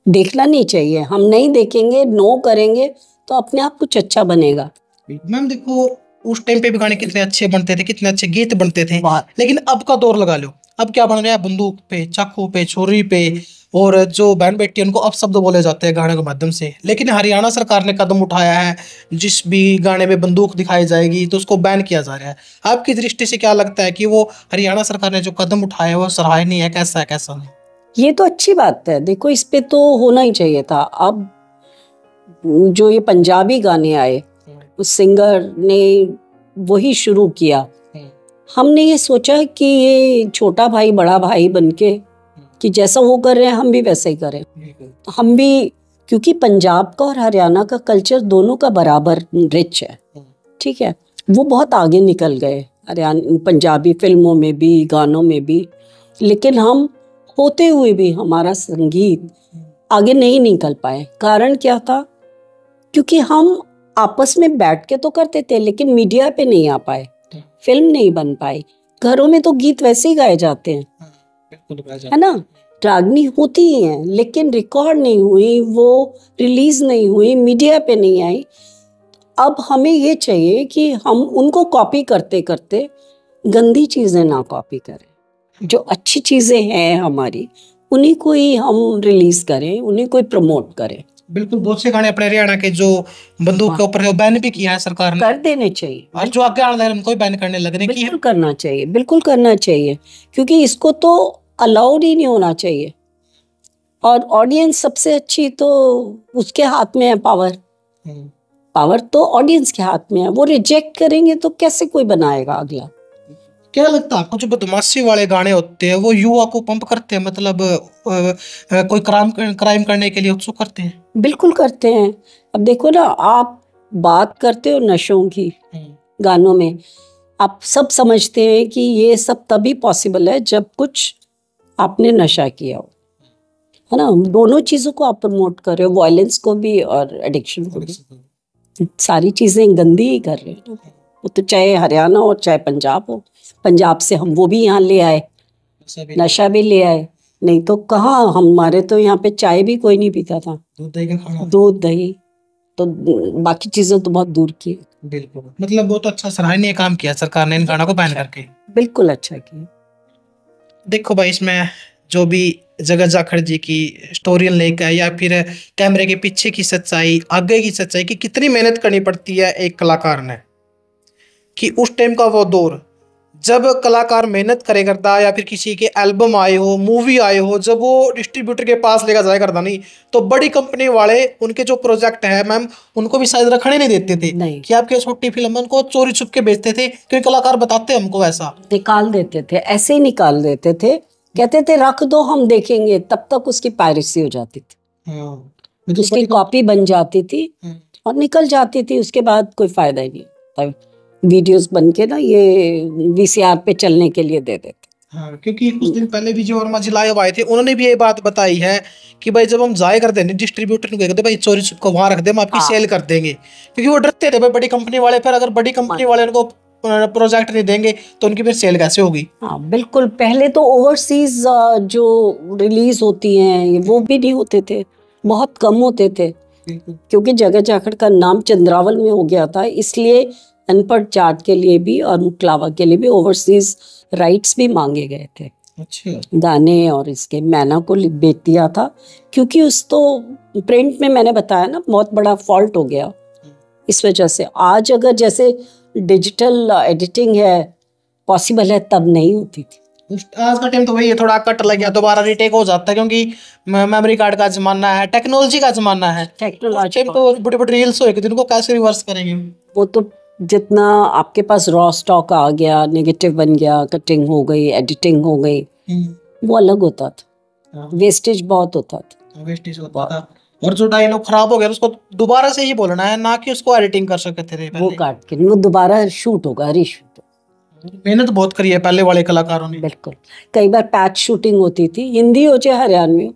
देखना नहीं चाहिए। हम नहीं देखेंगे, नो करेंगे, तो अपने आप कुछ अच्छा बनेगा। मैम देखो, उस टाइम पे भी गाने कितने अच्छे बनते थे, कितने अच्छे गीत बनते थे, बहुत। लेकिन अब का दौर लगा लो, अब क्या बन रहा है? बंदूक पे, चाकू पे, छुरी पे, और जो बहन बेटी उनको अपशब्द बोले जाते हैं गाने के माध्यम से। लेकिन हरियाणा सरकार ने कदम उठाया है, जिस भी गाने में बंदूक दिखाई जाएगी तो उसको बैन किया जा रहा है। आपकी दृष्टि से क्या लगता है कि वो हरियाणा सरकार ने जो कदम उठाया है वो सराहनीय है? कैसा है, कैसा नहीं? ये तो अच्छी बात है। देखो, इस पे तो होना ही चाहिए था। अब जो ये पंजाबी गाने आए, उस सिंगर ने वही शुरू किया। हमने ये सोचा कि ये छोटा भाई बड़ा भाई बनके कि जैसा वो कर रहे हैं हम भी वैसा ही करें। तो हम भी, क्योंकि पंजाब का और हरियाणा का कल्चर दोनों का बराबर रिच है, ठीक है, वो बहुत आगे निकल गए हरियाणा पंजाबी फिल्मों में भी, गानों में भी। लेकिन हम होते हुए भी हमारा संगीत आगे नहीं निकल पाए। कारण क्या था? क्योंकि हम आपस में बैठ के तो करते थे, लेकिन मीडिया पे नहीं आ पाए, फिल्म नहीं बन पाई। घरों में तो गीत वैसे ही गाए जाते हैं, है ना, रागनी होती ही है, लेकिन रिकॉर्ड नहीं हुई, वो रिलीज नहीं हुई, मीडिया पे नहीं आई। अब हमें ये चाहिए कि हम उनको कॉपी करते करते गंदी चीजें ना कॉपी करें, जो अच्छी चीजें हैं हमारी उन्हीं को ही हम रिलीज करें, उन्हीं को ही प्रमोट करें। बिल्कुल, बहुत से गाने अपने हरियाणा के जो बंदूक के ऊपर बैन भी किया है सरकार ने, कर देने चाहिए, और जो आगे आने लगे उनको भी बैन करने लग रहे हैं। बिल्कुल करना चाहिए, बिल्कुल करना चाहिए, क्योंकि इसको तो अलाउड ही नहीं होना चाहिए। और ऑडियंस सबसे अच्छी तो उसके हाथ में है पावर। पावर तो ऑडियंस के हाथ में है। वो रिजेक्ट करेंगे तो कैसे कोई बनाएगा अगला? क्या लगता है आपको, जो बदमाशी वाले गाने होते हैं वो युवा को पंप करते हैं, मतलब कोई क्राइम करने के लिए उत्सुक करते हैं? बिल्कुल करते हैं। अब देखो ना, आप बात करते हो नशों की गानों में, आप सब समझते हैं कि ये सब तभी पॉसिबल है जब कुछ आपने नशा किया हो, है ना। दोनों चीजों को आप प्रमोट कर रहे हो, वायलेंस को भी और एडिक्शन को भी। सारी चीजें गंदी ही कर रहे हो ना। वो तो चाहे हरियाणा हो चाहे पंजाब हो, पंजाब से हम वो भी यहाँ ले आए, नशा भी ले आए। नहीं तो कहाँ, हमारे तो यहाँ पे चाय भी कोई नहीं पीता था, दूध दही का खाना, दूध दही तो बाकी चीजें तो बहुत दूर की। बिल्कुल, मतलब बहुत अच्छा सराहनीय काम किया सरकार ने इन गानों को बैन करके। बिल्कुल अच्छा किया। देखो भाई, इसमें जो भी जगत जाखड़ जी की स्टोरी लेकर है, या फिर कैमरे के पीछे की सच्चाई, आगे की सच्चाई, कि कितनी मेहनत करनी पड़ती है एक कलाकार ने, कि उस टाइम का वो दौर जब कलाकार मेहनत करे करता, या फिर किसी के एल्बम आए हो, मूवी आए हो, जब वो डिस्ट्रीब्यूटर के पास लेकर जाया करता, नहीं तो बड़ी कंपनी वाले उनके जो प्रोजेक्ट है मैम, उनको भी शायद रखने नहीं देते थे, नहीं। कि आपके छोटी फिल्म उनको चोरी छुप के बेचते थे, क्योंकि कलाकार बताते हमको वैसा निकाल देते थे, ऐसे ही निकाल देते थे, कहते थे रख दो हम देखेंगे, तब तक उसकी पायरेसी हो जाती थी, उसकी कॉपी बन जाती थी और निकल जाती थी। उसके बाद कोई फायदा ही नहीं होता, वीडियोस बन के ना ये वीसीआर पे चलने के लिए दे देते। हाँ, क्योंकि कुछ दिन पहले भी जो वर्मा जिलायब आए थे, उन्होंने भी ये बात बताई है कि भाई जब हम जाए कर देंगे डिस्ट्रीब्यूटर को कहते भाई चोरी छुप को वहां रख दे, हम आपकी सेल कर देंगे, क्योंकि वो डरते थे भाई बड़ी कंपनी वाले, फिर अगर बड़ी कंपनी वाले उनको प्रोजेक्ट नहीं देंगे तो उनकी फिर सेल कैसे होगी। हाँ बिल्कुल, पहले तो ओवरसीज जो रिलीज होती हैं वो भी नहीं होते थे, बहुत कम होते थे, क्योंकि जगत जाखड़ का नाम चंद्रावल में हो गया था, इसलिए अनपढ़ जाट के लिए भी और मुकलावा के लिए भी ओवरसीज राइट्स भी मांगे गए थे। अच्छा। गाने और इसके मैना को बेच दिया था, क्योंकि उस तो प्रिंट में मैंने बताया ना बहुत बड़ा फॉल्ट हो गया इस वजह से। आज अगर जैसे डिजिटल एडिटिंग है पॉसिबल है, तब नहीं होती थी। आज का टाइम तो वही है, थोड़ा कट लग गया दोबारा रीटेक हो जाता है, क्योंकि मेमोरी कार्ड का जमाना है, टेक्नोलॉजी का जमाना है। टेक्नोलॉजी तो बड़े बड़े रील्स हो जिनको कैसे रिवर्स करेंगे। वो तो जितना आपके पास रॉ स्टॉक आ गया, नेगेटिव बन गया, कटिंग हो गई, एडिटिंग हो गई, वो अलग होता था, वेस्टेज बहुत होता था। वेस्टेज होता था, और जो डायलॉग खराब हो गया उसको दोबारा से ही बोलना है, ना कि उसको एडिटिंग कर सकते थे वो काट के, वो दोबारा शूट होगा, रीशूट। मेहनत बहुत करी है पहले वाले कलाकारों ने। बिल्कुल, कई बार पैच शूटिंग होती थी, हिंदी हो चाहे हरियाणवी,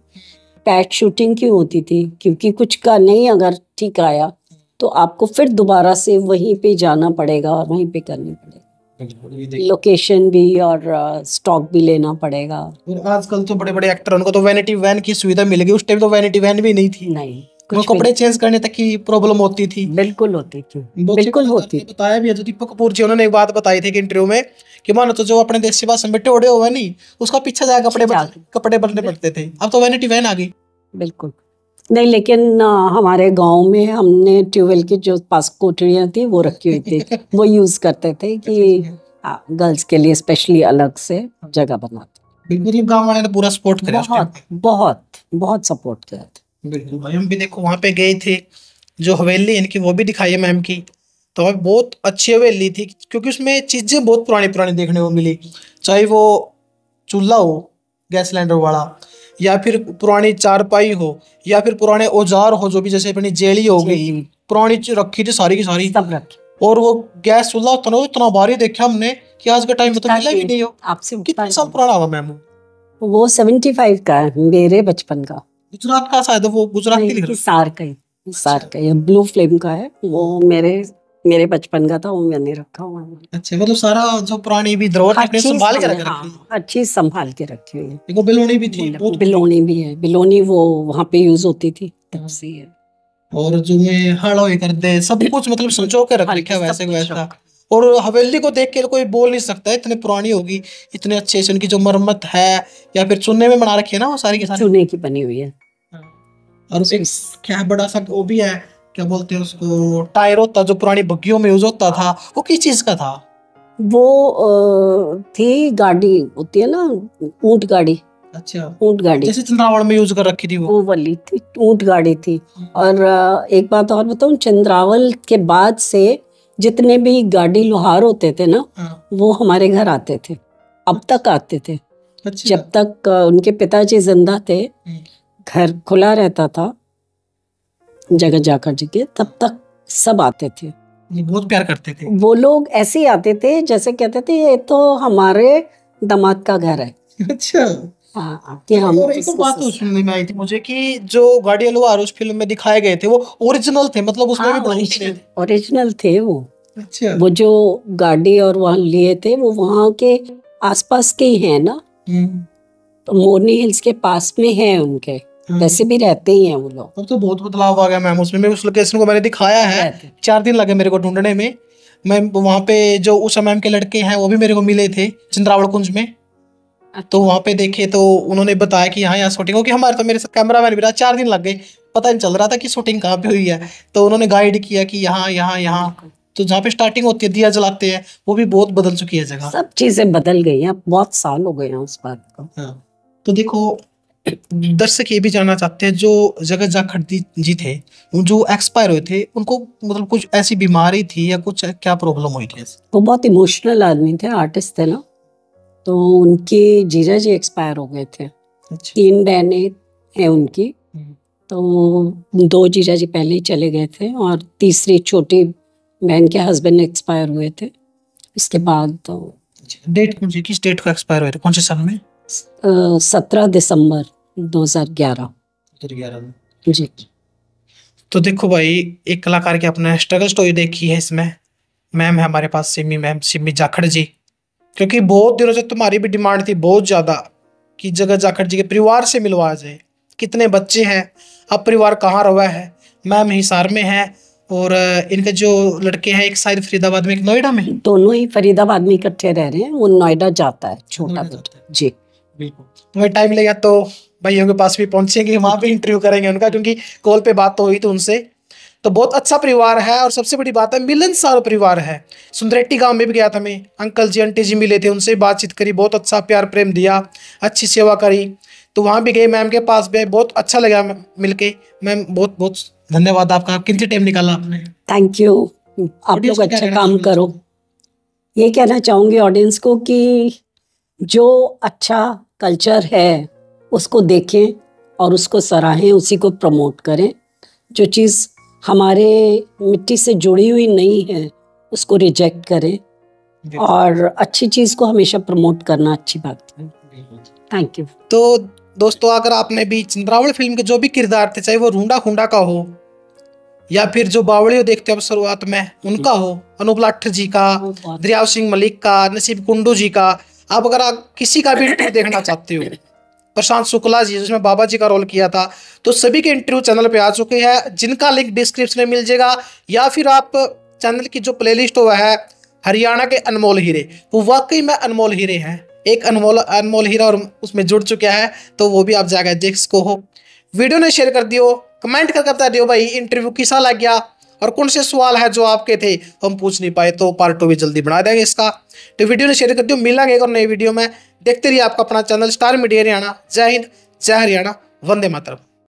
पैच शूटिंग क्यों होती थी, क्योंकि कुछ का नहीं अगर ठीक आया तो आपको फिर दोबारा से वहीं पे जाना पड़ेगा और वहीं पे करनी पड़ेगी, लोकेशन भी और स्टॉक भी लेना पड़ेगा। और आजकल तो बड़े बड़े एक्टर, उनको तो वैनिटी वैन की सुविधा मिल गई, उस टाइम तो वैनिटी वैन भी नहीं थी। नहीं, वो कपड़े चेंज करने तक की प्रॉब्लम होती थी। बिल्कुल होती थी, बिल्कुल होती थी। बताया भी है, जो दीपक कपूर जी उन्होंने एक बात बताई थी कि इंटरव्यू में, कि मानो तो जो अपने देसी भाषा में टेढ़े हुए नहीं, उसका पीछे जाकर कपड़े बनने पड़ते थे, अब तो वैनिटी वैन आ गई। बिल्कुल नहीं, लेकिन हमारे गांव में हमने ट्यूबवेल की जो पास कोठरियाँ थी वो रखी हुई थी, वो यूज करते थे कि गर्ल्स के लिए स्पेशली अलग से जगह बनाते। बिल्कुल, गांव वाले ने पूरा सपोर्ट किया, बहुत बहुत बहुत सपोर्ट किया था। बिल्कुल भाई, हम भी देखो वहाँ पे गए थे, जो हवेली इनकी वो भी दिखाई है मैम की, तो हमें बहुत अच्छी हवेली थी, क्योंकि उसमें चीज़ें बहुत पुरानी पुरानी देखने को मिली, चाहे वो चूल्हा हो गैस सिलेंडर वाला, या फिर पुरानी चारपाई हो, या फिर पुराने औजार हो, जो भी जैसे अपनी जेली हो गई पुरानी रखी थी सारी की सारी, सब रखी। और वो गैस चूल्हा होता ना, इतना भारी देखा हमने कि आज के टाइम में तो मिला भी नहीं हो। आपसे कितना साल पुराना होगा मैम? वो 75 का है, मेरे बचपन का। गुजरात का शायद, वो गुजरात की लिख रहा है। सार का ही, सार का ही, ब्लू फ्लेम का है वो, मेरे बचपन का था, वो मैंने रखा हुआ है। अच्छा, मतलब सारा जो पुरानी भी धरोहर आपने संभाल के रखी है। हर चीज संभाल के रखी हुई है। देखो बिलोनी भी थी, बिलोनी भी है, बिलोनी वो वहाँ पे यूज होती थी तब से है। और जो में हड़ो कर दे सब कुछ, मतलब संजो के रख रखा वैसे वैसा। और हवेली को देख के कोई बोल नहीं सकता इतनी पुरानी होगी, इतने अच्छे से उनकी जो मरम्मत है, या फिर चुनने में बना रखी है ना वो सारी की सारी, चुने की बनी हुई है। और एक क्या बड़ा सा वो भी है, क्या बोलते हैं उसको, टायर होता जो पुरानी बग्गियों में यूज होता था, वो किस चीज का था? वो थी गाड़ी होती है ना, ऊंट गाड़ी। अच्छा, ऊंट गाड़ी जैसे चंद्रावल में यूज कर रखी थी वो वाली थी, ऊंट गाड़ी थी। और एक बात और बताऊं, चंद्रावल के बाद से जितने भी गाड़ी लोहार होते थे ना, वो हमारे घर आते थे, अब तक आते थे। अच्छा। जब तक उनके पिताजी जिंदा थे, घर खुला रहता था, जगत जाकर जी के, तब तक सब आते थे। ये बहुत प्यार करते थे। वो लोग ऐसे ही आते थे जैसे कहते थे ये तो हमारे दामाद का घर है। अच्छा। हाँ, कि हम और एक और बात तो सुनने में आई थी मुझे कि जो गार्डियन लोहार उस फिल्म में दिखाए गए थे वो ओरिजिनल थे, मतलब उसमें भी बहुत ओरिजिनल थे वो। अच्छा। वो जो गाड़ी और वहाँ लिए थे वो वहाँ के आसपास के ही हैं ना, तो मोरनी हिल्स के पास में है उनके, वैसे भी रहते ही हैं वो लोग। अब तो बहुत बदलाव आ गया मैम उसमें। मैं उस लोकेशन को मैंने दिखाया है, 4 दिन लगे मेरे को ढूंढने में। मैं वहाँ पे जो उषा मैम के लड़के हैं वो भी मेरे को मिले थे चंद्रावल कुंज में। तो वहाँ पे देखे तो उन्होंने बताया कि यहाँ शूटिंग हो, कि हमारे तो मेरे कैमरा मैन भी रहा, 4 दिन लग गए, पता नहीं चल रहा था कि शूटिंग कहाँ पे हुई है। तो उन्होंने गाइड किया कि यहाँ यहाँ यहाँ, तो जहाँ पे स्टार्टिंग होती है दिया जलाते हैं वो भी बहुत बदल चुकी है जगह। सब चीजें बदल गई हैं, बहुत साल हो गए हैं उस बात को। हाँ। तो देखो दर्शक ये भी जानना चाहते हैं, जो जगत जाखड़ जी थे जो एक्सपायर हुए थे, उनको मतलब कुछ ऐसी बीमारी थी या कुछ क्या प्रॉब्लम हुई थी? वो बहुत इमोशनल आदमी थे, आर्टिस्ट थे ना, तो उनके जीजा जी एक्सपायर हो गए थे। 3 बहनें हैं उनकी, तो 2 जीजा जी पहले ही चले गए थे और तीसरी छोटी बहन के हस्बैंड एक्सपायर हुए थे। इसके बाद तो डेट मुझे किस डेट को एक्सपायर हुए थे, कौन से साल में? 17 दिसंबर 2011 जी। तो देखो भाई, एक कलाकार की अपने स्ट्रगल स्टोरी देखी है इसमें। मैम है हमारे पास सिमी मैम, सिमी जाखड़ जी, क्योंकि बहुत दिनों से तुम्हारी भी डिमांड थी बहुत ज़्यादा कि जगत जाखड़ जी के परिवार से मिलवाया जाए। कितने बच्चे हैं, अब परिवार कहाँ रहा है? मैम हिसार में है और इनके जो लड़के हैं एक शायद फरीदाबाद में, एक नोएडा में। दोनों ही फरीदाबाद में इकट्ठे रह रहे हैं, वो नोएडा जाता है छोटा बेटा जी। बिल्कुल, तुम्हें टाइम लगेगा तो भाइयों के पास भी पहुंचेंगे, वहाँ पे इंटरव्यू करेंगे उनका, क्योंकि कॉल पे बात तो हुई तो उनसे। तो बहुत अच्छा परिवार है और सबसे बड़ी बात है मिलनसार परिवार है। सुंदरेटी गांव में भी गया था मैं, अंकल जी आंटी जी मिले थे, उनसे बातचीत करी, बहुत अच्छा प्यार प्रेम दिया, अच्छी सेवा करी। तो वहाँ भी गए, मैम के पास भी बहुत अच्छा लगा मिलके। मैम बहुत बहुत धन्यवाद आपका, कितनी टाइम निकाला आपने। थैंक यू, आप लोग अच्छा काम करो। ये कहना चाहूँगी ऑडियंस को कि जो अच्छा कल्चर है उसको देखें और उसको सराहें, उसी को प्रमोट करें। जो चीज़ हमारे मिट्टी से जुड़ी हुई नहीं है उसको रिजेक्ट करें और अच्छी चीज़ को हमेशा प्रमोट करना अच्छी बात है। Thank you. तो दोस्तों, अगर आपने भी चंद्रावल फिल्म के जो भी किरदार थे, चाहे वो रूंडा खुंडा का हो या फिर जो बावड़ियों देखते हो शुरुआत में उनका हो, अनूप लाठर जी का, दरियाव सिंह मलिक का, नसीब कुंडू जी का, आप अगर आप किसी का भी इंटरव्यू देखना चाहते हो, प्रशांत शुक्ला जी जिसमें बाबा जी का रोल किया था, तो सभी के इंटरव्यू चैनल पे आ चुके हैं, जिनका लिंक डिस्क्रिप्शन में मिल जाएगा। या फिर आप चैनल की जो प्लेलिस्ट हुआ है हरियाणा के अनमोल हीरे, वो वाकई में अनमोल हीरे हैं, एक अनमोल हीरा और उसमें जुड़ चुका है, तो वो भी आप जाकर देख सको हो। वीडियो ने शेयर कर दियो, कमेंट कर बता दियो भाई इंटरव्यू कैसा लग गया और कौन से सवाल है जो आपके थे हम पूछ नहीं पाए, तो पार्ट 2 भी जल्दी बना देंगे इसका। तो वीडियो ने शेयर कर दियो, मिलेंगे एक और नई वीडियो में। देखते रहिए आपका अपना चैनल स्टार मीडिया हरियाणा। जय हिंद, जय हरियाणा, वंदे मातरम।